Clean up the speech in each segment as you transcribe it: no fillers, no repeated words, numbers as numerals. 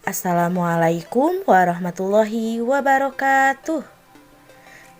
Assalamualaikum warahmatullahi wabarakatuh.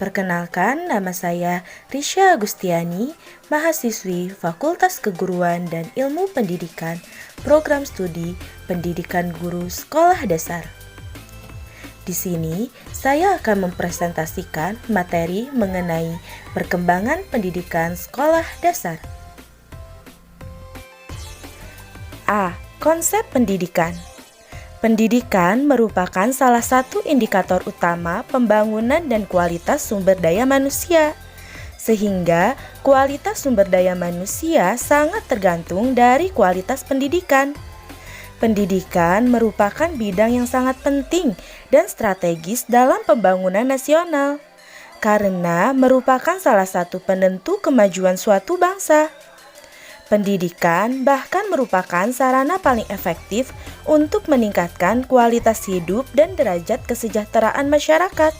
Perkenalkan, nama saya Risha Agustiani, mahasiswi Fakultas Keguruan dan Ilmu Pendidikan, Program Studi Pendidikan Guru Sekolah Dasar. Di sini, saya akan mempresentasikan materi mengenai perkembangan pendidikan sekolah dasar. A. Konsep pendidikan. Pendidikan merupakan salah satu indikator utama pembangunan dan kualitas sumber daya manusia, sehingga kualitas sumber daya manusia sangat tergantung dari kualitas pendidikan. Pendidikan merupakan bidang yang sangat penting dan strategis dalam pembangunan nasional, karena merupakan salah satu penentu kemajuan suatu bangsa. Pendidikan bahkan merupakan sarana paling efektif untuk meningkatkan kualitas hidup dan derajat kesejahteraan masyarakat,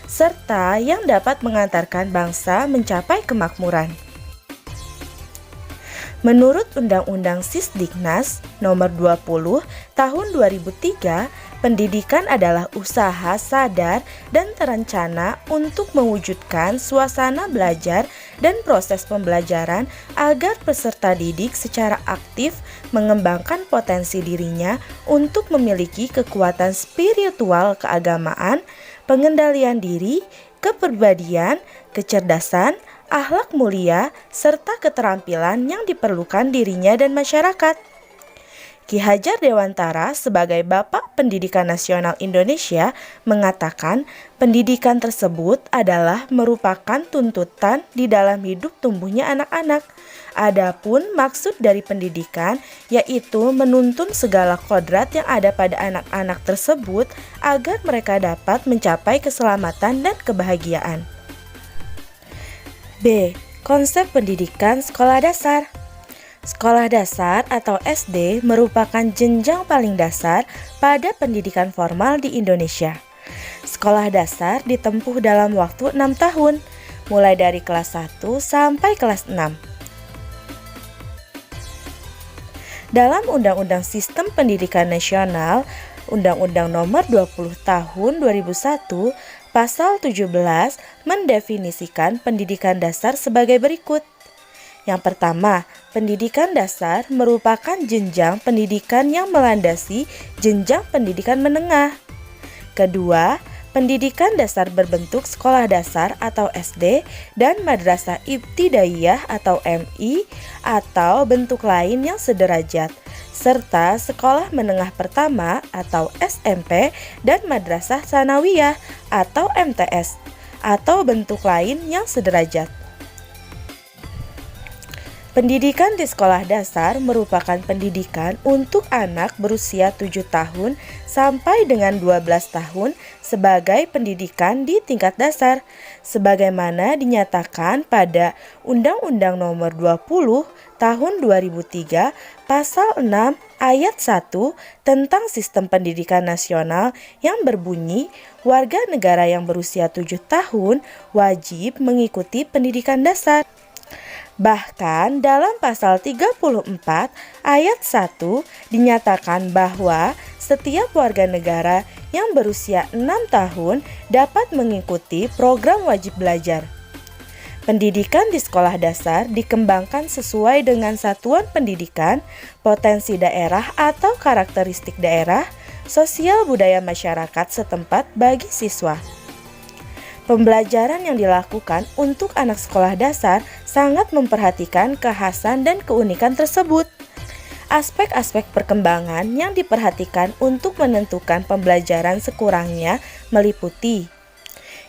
serta yang dapat mengantarkan bangsa mencapai kemakmuran. Menurut Undang-Undang Sisdiknas Nomor 20 Tahun 2003, pendidikan adalah usaha sadar dan terencana untuk mewujudkan suasana belajar dan proses pembelajaran agar peserta didik secara aktif mengembangkan potensi dirinya untuk memiliki kekuatan spiritual keagamaan, pengendalian diri, kepribadian, kecerdasan, akhlak mulia, serta keterampilan yang diperlukan dirinya dan masyarakat. Ki Hajar Dewantara sebagai Bapak Pendidikan Nasional Indonesia mengatakan pendidikan tersebut adalah merupakan tuntutan di dalam hidup tumbuhnya anak-anak. Adapun maksud dari pendidikan yaitu menuntun segala kodrat yang ada pada anak-anak tersebut agar mereka dapat mencapai keselamatan dan kebahagiaan. B. Konsep pendidikan sekolah dasar. Sekolah dasar atau SD merupakan jenjang paling dasar pada pendidikan formal di Indonesia. Sekolah dasar ditempuh dalam waktu 6 tahun, mulai dari kelas 1 sampai kelas 6. Dalam Undang-Undang Sistem Pendidikan Nasional, Undang-Undang Nomor 20 Tahun 2001, Pasal 17 mendefinisikan pendidikan dasar sebagai berikut. Yang pertama, pendidikan dasar merupakan jenjang pendidikan yang melandasi jenjang pendidikan menengah. Kedua, pendidikan dasar berbentuk sekolah dasar atau SD dan madrasah ibtidaiyah atau MI atau bentuk lain yang sederajat, serta sekolah menengah pertama atau SMP dan madrasah sanawiyah atau MTS atau bentuk lain yang sederajat. Pendidikan di sekolah dasar merupakan pendidikan untuk anak berusia 7 tahun sampai dengan 12 tahun sebagai pendidikan di tingkat dasar, sebagaimana dinyatakan pada Undang-Undang Nomor 20 Tahun 2003 Pasal 6 Ayat 1 tentang Sistem Pendidikan Nasional yang berbunyi, warga negara yang berusia 7 tahun wajib mengikuti pendidikan dasar. Bahkan dalam pasal 34 ayat 1 dinyatakan bahwa setiap warga negara yang berusia 6 tahun dapat mengikuti program wajib belajar. Pendidikan di sekolah dasar dikembangkan sesuai dengan satuan pendidikan, potensi daerah atau karakteristik daerah, sosial budaya masyarakat setempat bagi siswa. Pembelajaran yang dilakukan untuk anak sekolah dasar sangat memperhatikan kekhasan dan keunikan tersebut. Aspek-aspek perkembangan yang diperhatikan untuk menentukan pembelajaran sekurangnya meliputi: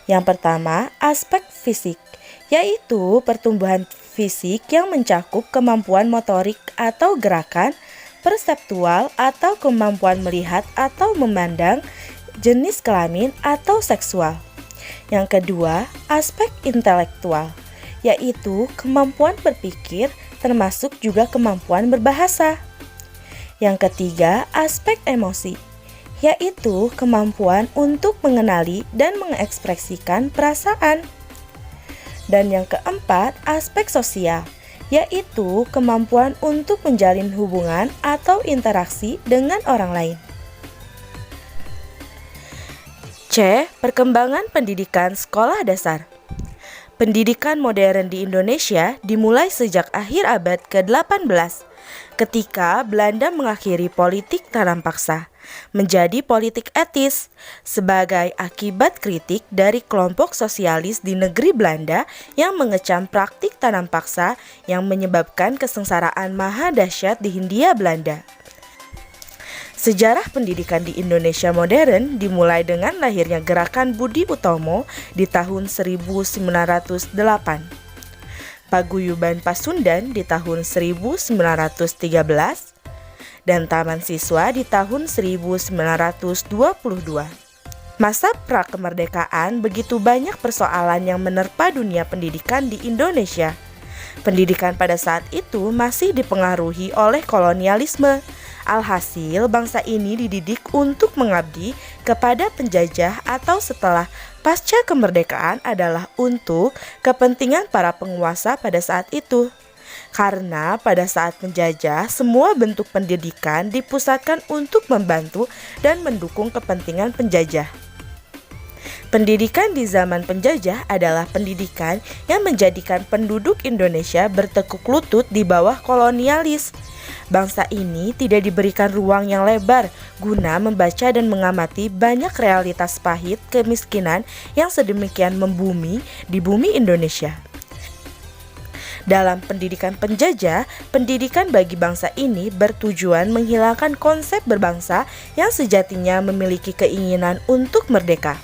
yang pertama, aspek fisik, yaitu pertumbuhan fisik yang mencakup kemampuan motorik atau gerakan, perseptual atau kemampuan melihat atau memandang, jenis kelamin atau seksual. Yang kedua, aspek intelektual, yaitu kemampuan berpikir termasuk juga kemampuan berbahasa. Yang ketiga, aspek emosi, yaitu kemampuan untuk mengenali dan mengekspresikan perasaan. Dan yang keempat, aspek sosial, yaitu kemampuan untuk menjalin hubungan atau interaksi dengan orang lain. C. Perkembangan pendidikan sekolah dasar. Pendidikan modern di Indonesia dimulai sejak akhir abad ke-18, ketika Belanda mengakhiri politik tanam paksa menjadi politik etis sebagai akibat kritik dari kelompok sosialis di negeri Belanda yang mengecam praktik tanam paksa yang menyebabkan kesengsaraan maha dahsyat di Hindia Belanda. Sejarah pendidikan di Indonesia modern dimulai dengan lahirnya Gerakan Budi Utomo di tahun 1908, Paguyuban Pasundan di tahun 1913, dan Taman Siswa di tahun 1922. Masa pra-kemerdekaan begitu banyak persoalan yang menerpa dunia pendidikan di Indonesia. Pendidikan pada saat itu masih dipengaruhi oleh kolonialisme. Alhasil, bangsa ini dididik untuk mengabdi kepada penjajah atau setelah pasca kemerdekaan adalah untuk kepentingan para penguasa pada saat itu. Karena pada saat penjajah, semua bentuk pendidikan dipusatkan untuk membantu dan mendukung kepentingan penjajah. Pendidikan di zaman penjajah adalah pendidikan yang menjadikan penduduk Indonesia bertekuk lutut di bawah kolonialis. Bangsa ini tidak diberikan ruang yang lebar guna membaca dan mengamati banyak realitas pahit kemiskinan yang sedemikian membumi di bumi Indonesia. Dalam pendidikan penjajah, pendidikan bagi bangsa ini bertujuan menghilangkan konsep berbangsa yang sejatinya memiliki keinginan untuk merdeka.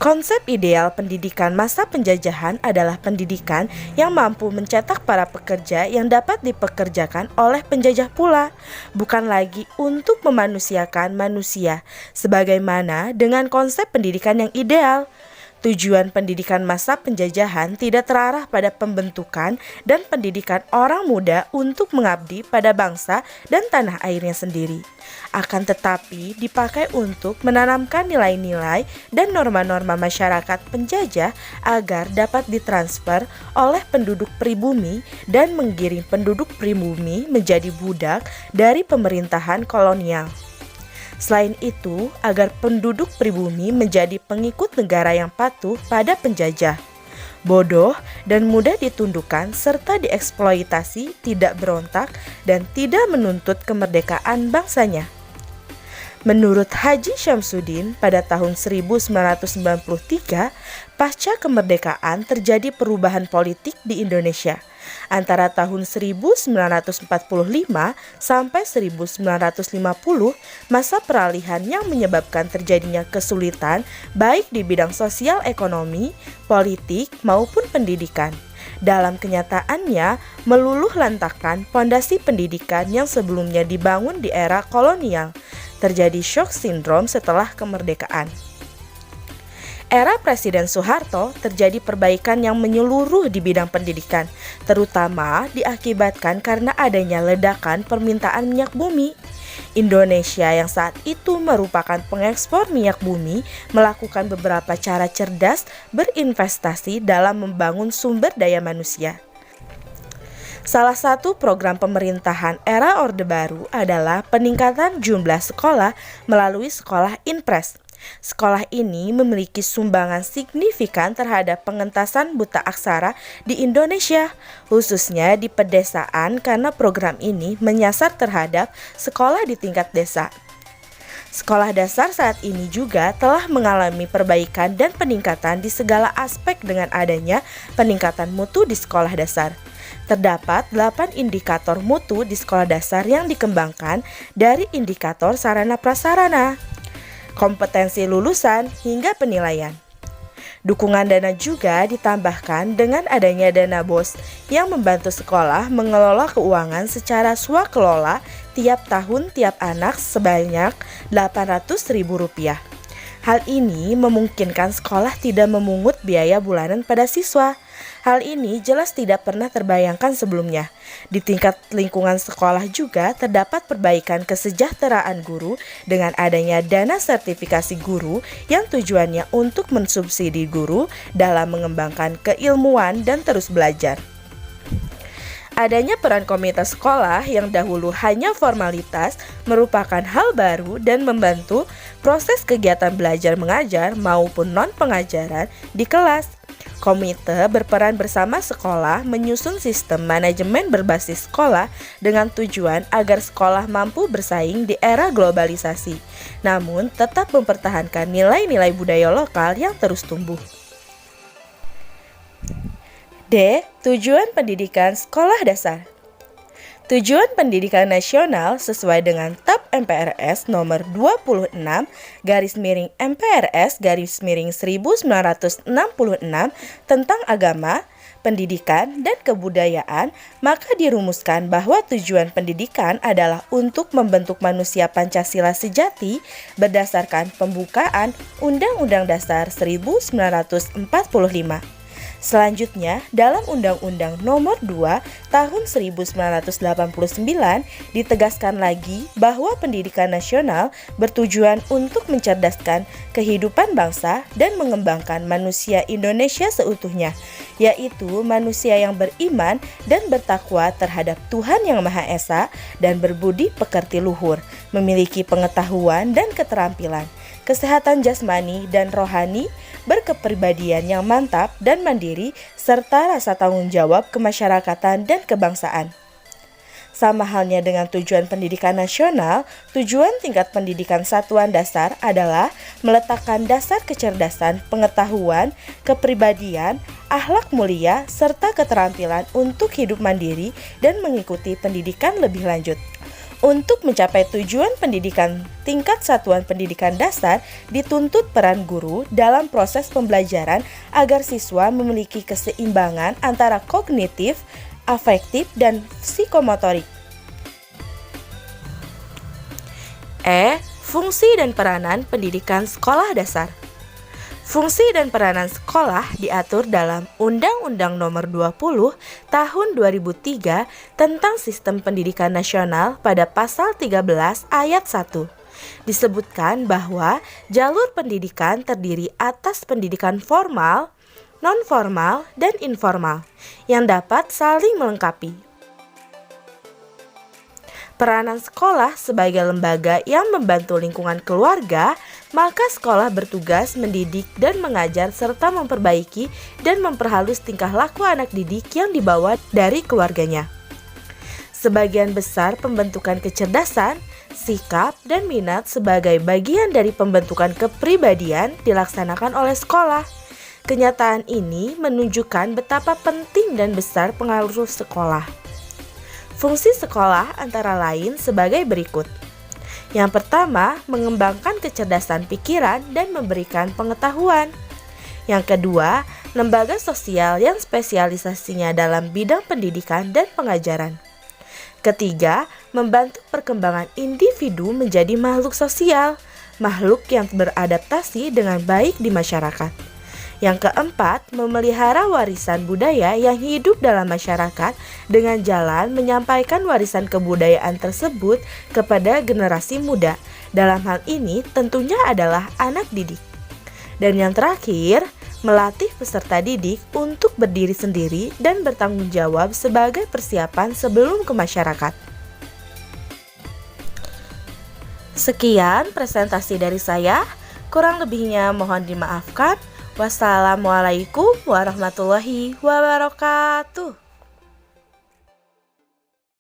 Konsep ideal pendidikan masa penjajahan adalah pendidikan yang mampu mencetak para pekerja yang dapat dipekerjakan oleh penjajah pula, bukan lagi untuk memanusiakan manusia, sebagaimana dengan konsep pendidikan yang ideal. Tujuan pendidikan masa penjajahan tidak terarah pada pembentukan dan pendidikan orang muda untuk mengabdi pada bangsa dan tanah airnya sendiri. Akan tetapi dipakai untuk menanamkan nilai-nilai dan norma-norma masyarakat penjajah agar dapat ditransfer oleh penduduk pribumi dan menggiring penduduk pribumi menjadi budak dari pemerintahan kolonial. Selain itu, agar penduduk pribumi menjadi pengikut negara yang patuh pada penjajah, bodoh dan mudah ditundukkan serta dieksploitasi, tidak berontak dan tidak menuntut kemerdekaan bangsanya. Menurut Haji Syamsuddin, pada tahun 1993, pasca kemerdekaan terjadi perubahan politik di Indonesia. Antara tahun 1945 sampai 1950, masa peralihan yang menyebabkan terjadinya kesulitan baik di bidang sosial ekonomi, politik, maupun pendidikan. Dalam kenyataannya, meluluh lantakan pondasi pendidikan yang sebelumnya dibangun di era kolonial. Terjadi shock syndrome setelah kemerdekaan. Era Presiden Soeharto terjadi perbaikan yang menyeluruh di bidang pendidikan, terutama diakibatkan karena adanya ledakan permintaan minyak bumi. Indonesia yang saat itu merupakan pengekspor minyak bumi melakukan beberapa cara cerdas berinvestasi dalam membangun sumber daya manusia. Salah satu program pemerintahan era Orde Baru adalah peningkatan jumlah sekolah melalui sekolah impres. Sekolah ini memiliki sumbangan signifikan terhadap pengentasan buta aksara di Indonesia, khususnya di pedesaan karena program ini menyasar terhadap sekolah di tingkat desa. Sekolah dasar saat ini juga telah mengalami perbaikan dan peningkatan di segala aspek dengan adanya peningkatan mutu di sekolah dasar. Terdapat 8 indikator mutu di sekolah dasar yang dikembangkan dari indikator sarana prasarana, kompetensi lulusan, hingga penilaian. Dukungan dana juga ditambahkan dengan adanya dana BOS yang membantu sekolah mengelola keuangan secara swakelola tiap tahun tiap anak sebanyak Rp800.000. Hal ini memungkinkan sekolah tidak memungut biaya bulanan pada siswa. Hal ini jelas tidak pernah terbayangkan sebelumnya. Di tingkat lingkungan sekolah juga terdapat perbaikan kesejahteraan guru dengan adanya dana sertifikasi guru yang tujuannya untuk mensubsidi guru dalam mengembangkan keilmuan dan terus belajar. Adanya peran komite sekolah yang dahulu hanya formalitas merupakan hal baru dan membantu proses kegiatan belajar mengajar maupun non-pengajaran di kelas. Komite berperan bersama sekolah menyusun sistem manajemen berbasis sekolah dengan tujuan agar sekolah mampu bersaing di era globalisasi, namun tetap mempertahankan nilai-nilai budaya lokal yang terus tumbuh. D. Tujuan pendidikan sekolah dasar. Tujuan pendidikan nasional sesuai dengan TAP MPRS nomor 26/MPRS/1966 tentang agama, pendidikan, dan kebudayaan, maka dirumuskan bahwa tujuan pendidikan adalah untuk membentuk manusia Pancasila sejati berdasarkan pembukaan Undang-Undang Dasar 1945. Selanjutnya, dalam Undang-Undang Nomor 2 Tahun 1989 ditegaskan lagi bahwa pendidikan nasional bertujuan untuk mencerdaskan kehidupan bangsa dan mengembangkan manusia Indonesia seutuhnya, yaitu manusia yang beriman dan bertakwa terhadap Tuhan Yang Maha Esa dan berbudi pekerti luhur, memiliki pengetahuan dan keterampilan, kesehatan jasmani dan rohani, berkepribadian yang mantap dan mandiri, serta rasa tanggung jawab kemasyarakatan dan kebangsaan. Sama halnya dengan tujuan pendidikan nasional, tujuan tingkat pendidikan satuan dasar adalah meletakkan dasar kecerdasan, pengetahuan, kepribadian, akhlak mulia, serta keterampilan untuk hidup mandiri dan mengikuti pendidikan lebih lanjut. Untuk mencapai tujuan pendidikan tingkat satuan pendidikan dasar, dituntut peran guru dalam proses pembelajaran agar siswa memiliki keseimbangan antara kognitif, afektif, dan psikomotorik. E. Fungsi dan peranan pendidikan sekolah dasar. Fungsi dan peranan sekolah diatur dalam Undang-Undang Nomor 20 Tahun 2003 tentang Sistem Pendidikan Nasional pada Pasal 13 Ayat 1. Disebutkan bahwa jalur pendidikan terdiri atas pendidikan formal, non-formal, dan informal yang dapat saling melengkapi. Peranan sekolah sebagai lembaga yang membantu lingkungan keluarga, maka sekolah bertugas mendidik dan mengajar serta memperbaiki dan memperhalus tingkah laku anak didik yang dibawa dari keluarganya. Sebagian besar pembentukan kecerdasan, sikap, dan minat sebagai bagian dari pembentukan kepribadian dilaksanakan oleh sekolah. Kenyataan ini menunjukkan betapa penting dan besar pengaruh sekolah. Fungsi sekolah antara lain sebagai berikut. Yang pertama, mengembangkan kecerdasan pikiran dan memberikan pengetahuan. Yang kedua, lembaga sosial yang spesialisasinya dalam bidang pendidikan dan pengajaran. Ketiga, membantu perkembangan individu menjadi makhluk sosial, makhluk yang beradaptasi dengan baik di masyarakat. Yang keempat, memelihara warisan budaya yang hidup dalam masyarakat dengan jalan menyampaikan warisan kebudayaan tersebut kepada generasi muda. Dalam hal ini tentunya adalah anak didik. Dan yang terakhir, melatih peserta didik untuk berdiri sendiri dan bertanggung jawab sebagai persiapan sebelum ke masyarakat. Sekian presentasi dari saya, kurang lebihnya mohon dimaafkan. Wassalamualaikum warahmatullahi wabarakatuh.